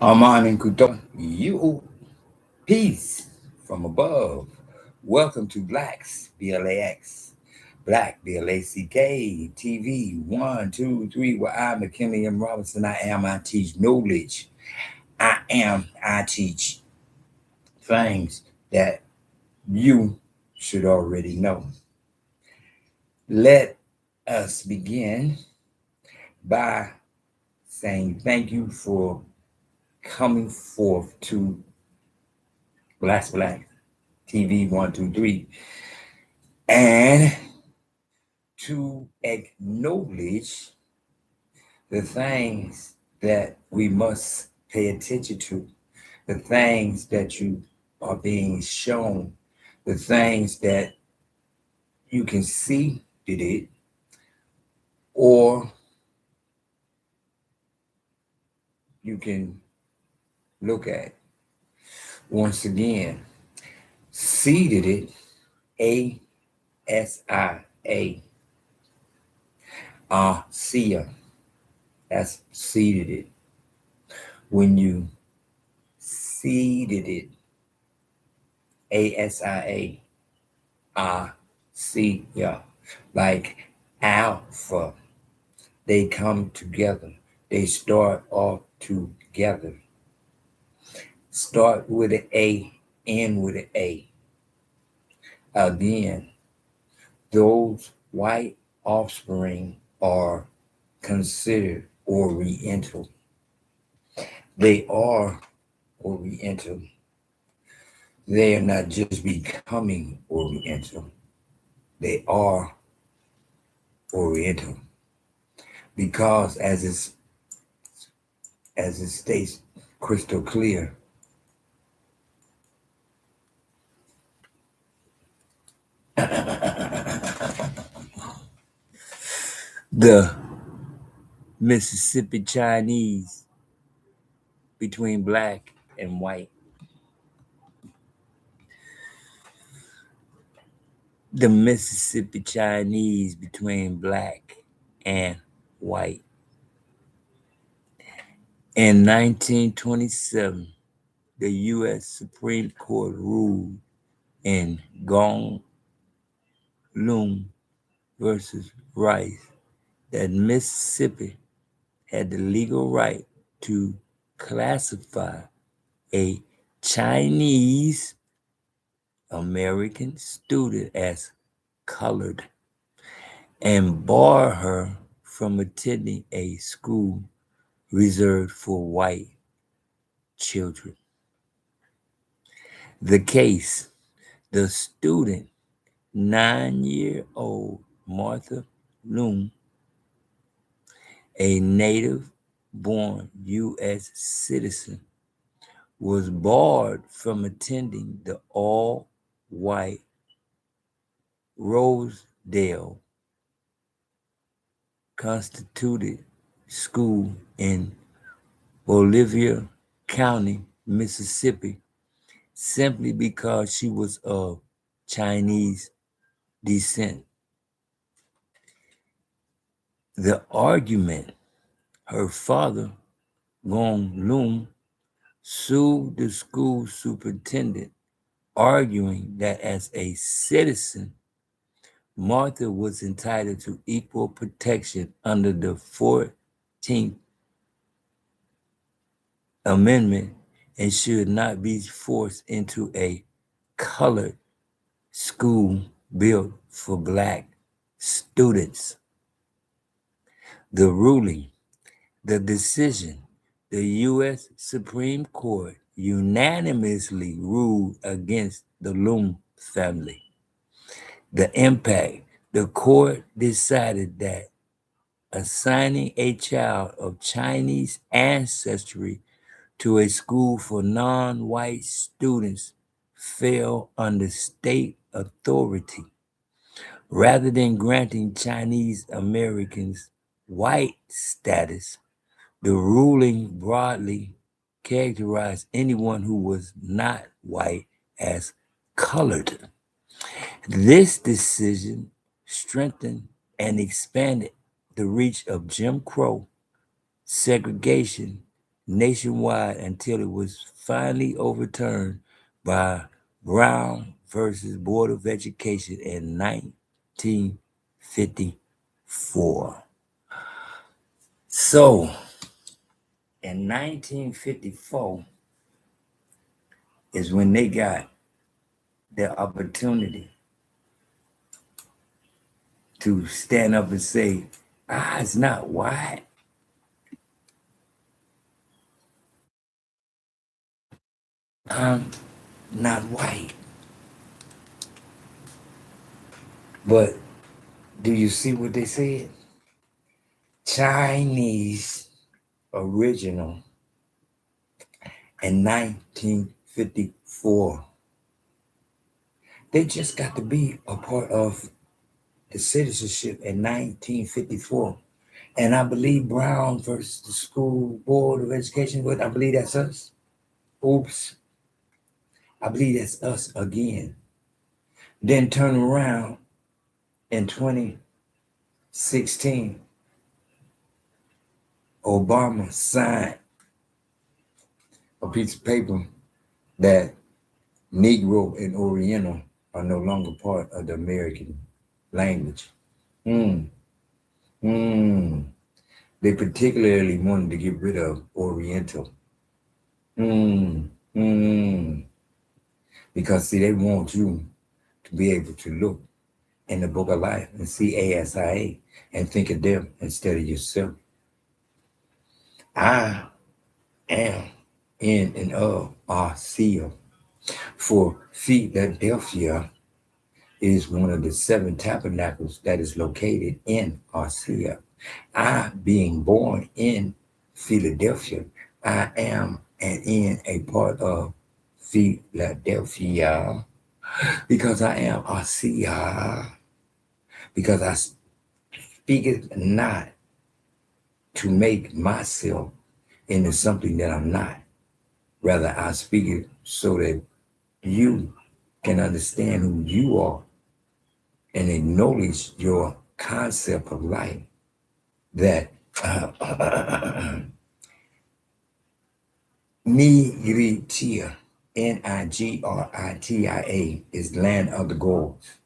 Aman and Kuto, you peace from above. Welcome to Blax, Black BLACK TV 1, 2, 3. Where I'm McKinley M. Robinson. I teach knowledge. I teach things that you should already know. Let us begin by saying thank you for coming forth to Black TV 1, 2, 3, and to acknowledge the things that we must pay attention to, the things that you are being shown, the things that you can see did it, or you can look at. Once again, seeded it, ASIA, Sia, that's seeded it. When you seeded it, ASIA, see, yeah, like alpha, they come together. They start off together. Start with an A, end with an A. Again, those white offspring are considered oriental. They are oriental. They are not just becoming oriental. They are oriental. Because as it states crystal clear, the Mississippi Chinese between black and white. The Mississippi Chinese between black and white. In 1927, the U.S. Supreme Court ruled in Gong Loom versus Rice that Mississippi had the legal right to classify a Chinese American student as colored and bar her from attending a school reserved for white children. The case, the student, 9-year-old Martha Loom, a native-born U.S. citizen, was barred from attending the all-white Rosedale constituted school in Bolivia County, Mississippi, simply because she was of Chinese descent. The argument, her father, Gong Loom, sued the school superintendent, arguing that as a citizen, Martha was entitled to equal protection under the 14th Amendment and should not be forced into a colored school built for black students. The ruling, the decision, the U.S. Supreme Court unanimously ruled against the Loom family. The impact, the court decided that assigning a child of Chinese ancestry to a school for non-white students fell under state authority. Rather than granting Chinese Americans white status, the ruling broadly characterized anyone who was not white as colored. This decision strengthened and expanded the reach of Jim Crow segregation nationwide until it was finally overturned by Brown versus Board of Education in 1954. So, in 1954 is when they got the opportunity to stand up and say, it's not white. I'm not white. But do you see what they said? Chinese original in 1954. They just got to be a part of the citizenship in 1954. And I believe Brown versus the School Board of Education, but I believe that's us. Oops. I believe that's us again. Then turn around in 2016, Obama signed a piece of paper that Negro and Oriental are no longer part of the American language. They particularly wanted to get rid of Oriental. Because see, they want you to be able to look in the book of life and see ASIA and think of them instead of yourself. I am in and of Arcia. For Philadelphia is one of the 7 tabernacles that is located in Arcia. I, being born in Philadelphia, I am and in a part of Philadelphia because I am Arcia. Because I speak it not to make myself into something that I'm not. Rather, I speak it so that you can understand who you are and acknowledge your concept of life. That Nigritia, Nigritia, is land of the gods.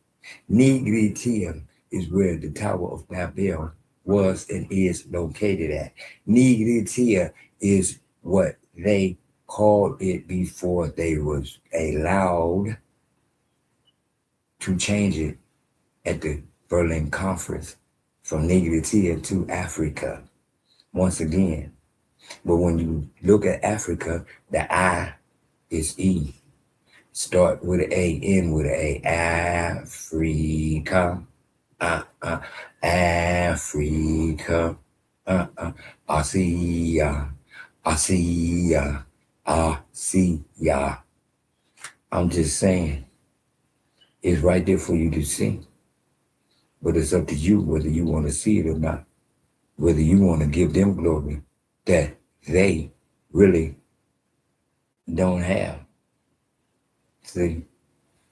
Nigritia is where the Tower of Babel was and is located at. Nigritia is what they called it before they was allowed to change it at the Berlin Conference from Nigritia to Africa once again. But when you look at Africa, the I is E. Start with an A, end with an A. Africa. Africa. Asia. Asia. Asia. I'm just saying, it's right there for you to see. But it's up to you whether you want to see it or not. Whether you want to give them glory that they really don't have. See,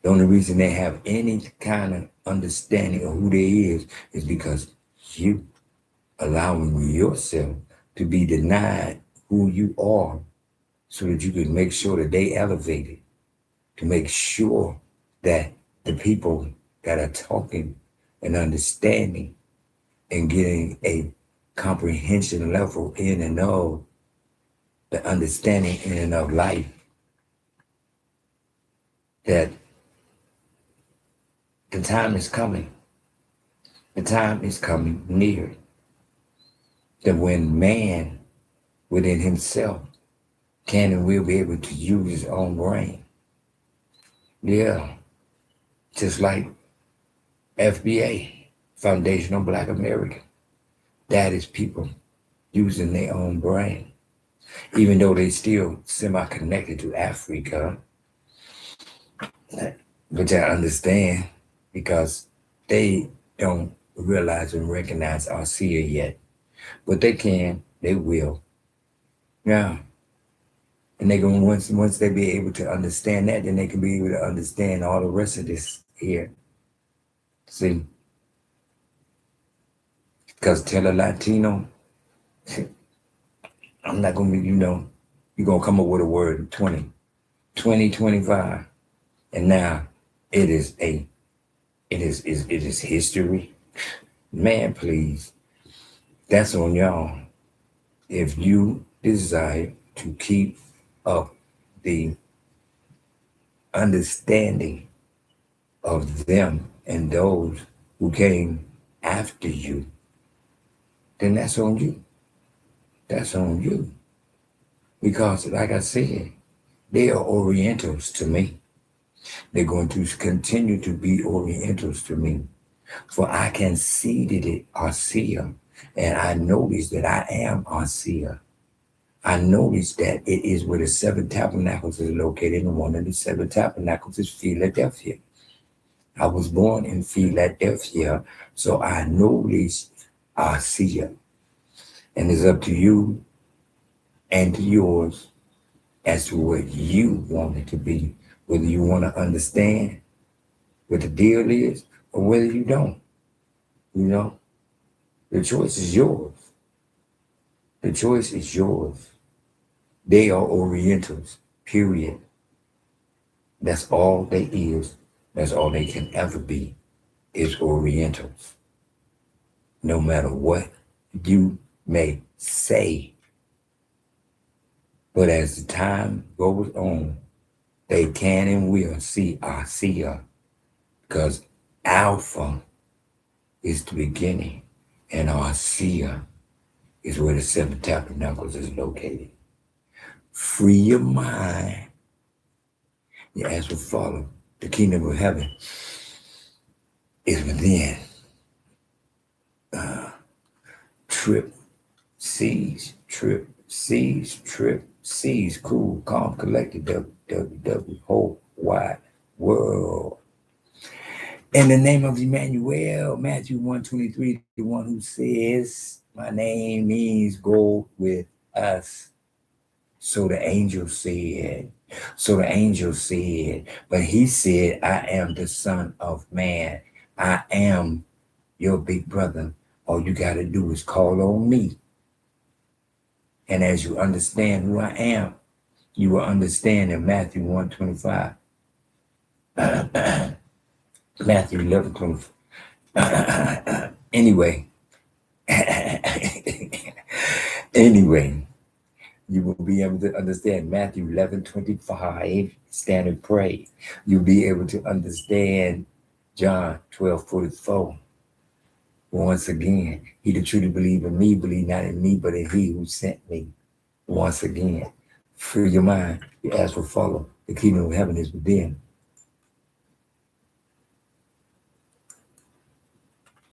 the only reason they have any kind of understanding of who they is because you allowing yourself to be denied who you are so that you can make sure that they elevate it, to make sure that the people that are talking and understanding and getting a comprehension level in and of the understanding in and of life, that the time is coming. The time is coming near that when man within himself can and will be able to use his own brain. Yeah, just like FBA, Foundational Black American. That is people using their own brain. Even though they still semi-connected to Africa, which I understand because they don't realize and recognize Arcia yet. But they can, they will. Yeah. And they're going once they be able to understand that, then they can be able to understand all the rest of this here. See? Because tell a Latino, I'm not gonna be, you're gonna come up with a word in 2025. And now it is it is history. Man, please. That's on y'all. If you desire to keep up the understanding of them and those who came after you, then that's on you. That's on you. Because, like I said, they are Orientals to me. They're going to continue to be Orientals to me. For I can see that it Arcia, and I notice that I am Arcia. I notice that it is where the seven tabernacles is located, and one of the seven tabernacles is Philadelphia. I was born in Philadelphia, so I notice Arcia. And it's up to you and to yours as to what you want it to be, whether you want to understand what the deal is or whether you don't. The choice is yours. The choice is yours. They are Orientals, period. That's all they is. That's all they can ever be, is Orientals. No matter what you may say. But as the time goes on, they can and will see Arcia, because Alpha is the beginning, and Arcia is where the seven tabernacles is located. Free your mind. You ask will follow. The kingdom of heaven is within. Trip C's, cool, calm, collected, www, whole wide world. In the name of Emmanuel, Matthew 1:23, the one who says, my name means go with us. So the angel said, but he said, I am the Son of Man. I am your big brother. All you got to do is call on me. And as you understand who I am, you will understand in Matthew 1:25. Matthew 11:25. Anyway, you will be able to understand Matthew 11:25. Stand and pray. You'll be able to understand John 12:44. Once again, he that truly believe in me, believe not in me, but in he who sent me. Once again, free your mind. You ask for follow. The kingdom of heaven is within.